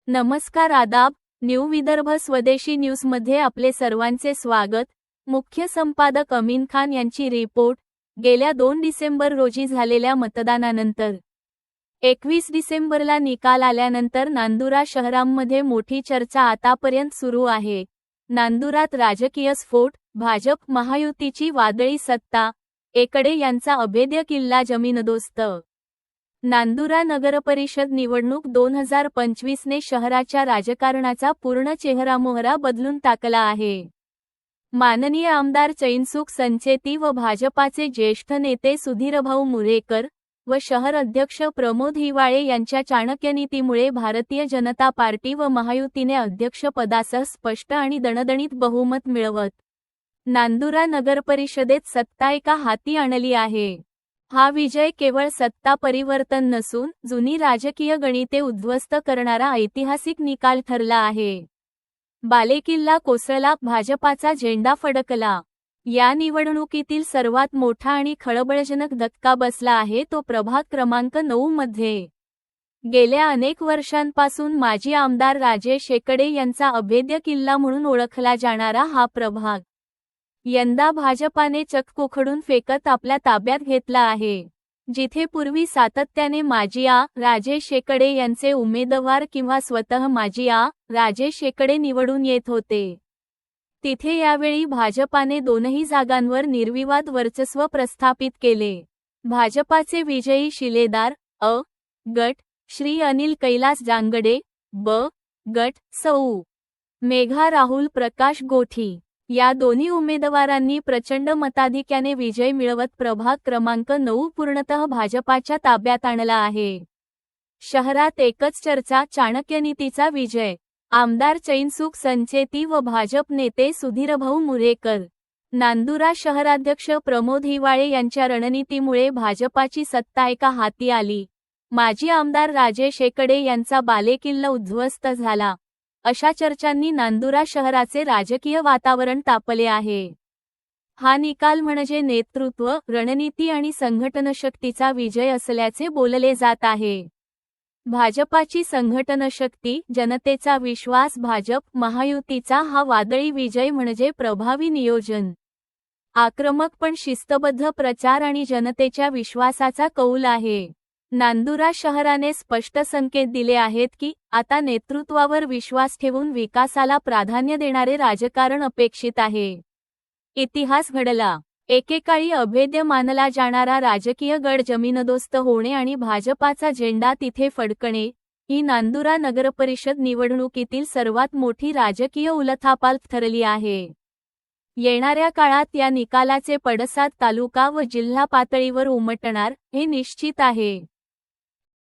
नमस्कार आदाब, न्यू विदर्भ स्वदेशी न्यूजमध्ये आपले सर्वांचे स्वागत। मुख्य संपादक अमीन खान यांची रिपोर्ट। गेल्या 2 डिसेंबर रोजी झालेल्या मतदानानंतर 21 डिसेंबरला निकाल आल्यानंतर नांदुरा शहरामध्ये मोठी चर्चा आतापर्यंत सुरू आहे। नांदुरात राजकीय स्फोट, भाजप महायुतीची वादळी सत्ता, एकडे यांचा अभेद्य किल्ला जमीनदोस्त। नांदुरा नगरपरिषद निवडणूक 2025 ने शहराच्या राजकारणाचा पूर्ण चेहरामोहरा बदलून टाकला आहे। माननीय आमदार चैनसुख संचेती व भाजपाचे ज्येष्ठ नेते सुधीरभाऊ मुरेकर व शहर अध्यक्ष प्रमोद हिवाळे यांच्या चाणक्यनीतीमुळे भारतीय जनता पार्टी व महायुतीने अध्यक्षपदासह स्पष्ट आणि दणदणीत बहुमत मिळवत नांदुरा नगरपरिषदेत सत्ता एका हाती आणली आहे। हा विजय केवळ सत्ता परिवर्तन नसून जुनी राजकीय गणिते उद्ध्वस्त करणारा ऐतिहासिक निकाल ठरला आहे। बालेकिल्ला कोसळला, भाजपाचा झेंडा फडकला। या निवडणुकीतील सर्वात मोठा आणि खळबळजनक धक्का बसला आहे तो प्रभाग क्रमांक 9 मध्ये। गेल्या अनेक वर्षांपासून माजी आमदार राजेश शेकडे यांचा अभेद्य किल्ला म्हणून ओळखला जाणारा हा प्रभाग यंदा भाजपाने चक्क उखडून फेकत आपल्या ताब्यात घेतला आहे। जिथे पूर्वी सातत्याने माजी राजेश शेकडे यांचे उमेदवार किंवा स्वतः माजी राजेश शेकडे निवडून येत होते, तिथे यावेळी भाजपाने दोनही जागांवर निर्विवाद वर्चस्व प्रस्थापित केले। भाजपाचे विजयी शिलेदार गट श्री अनिल कैलास जांगडे, गट सौ मेघा राहुल प्रकाश गोठी या दोन्ही उमेदवारांनी प्रचंड मताधिक्याने विजय मिळवत प्रभाग क्रमांक 9 पूर्णतः भाजपाच्या ताब्यात आणला आहे। शहरात एकच चर्चा, चाणक्यनीतीचा विजय। आमदार चैनसुख संचेती व भाजप नेते सुधीरभाऊ मुरेकर, नांदुरा शहराध्यक्ष प्रमोद हिवाळे यांच्या रणनीतीमुळे भाजपाची सत्ता एका हाती आली। माजी आमदार राजेश शेकडे यांचा बालेकिल्ला उद्ध्वस्त झाला, अशा चर्चांनी नांदुरा शहराचे राजकीय वातावरण तापले आहे। हा निकाल म्हणजे नेतृत्व, रणनीती आणि संघटनशक्तीचा विजय असल्याचे बोलले जात आहे। भाजपाची संघटनशक्ती, जनतेचा विश्वास, भाजप महायुतीचा हा वादळी विजय म्हणजे प्रभावी नियोजन, आक्रमक पण शिस्तबद्ध प्रचार आणि जनतेच्या विश्वासाचा कौल आहे। नांदुरा शहराने स्पष्ट संकेत दिले आहेत की आता नेतृत्वावर विश्वास ठेवून विकासाला प्राधान्य देणारे राजकारण अपेक्षित आहे। इतिहास घडला। एकेकाळी अभेद्य मानला जाणारा राजकीय गड जमीनदोस्त होणे आणि भाजपाचा झेंडा तिथे फडकणे ही नांदुरा नगरपरिषद निवडणुकीतील सर्वात मोठी राजकीय उलथापालथ ठरली आहे। येणाऱ्या काळात या निकालाचे पडसाद तालुका व जिल्हा पातळीवर उमटणार हे निश्चित आहे।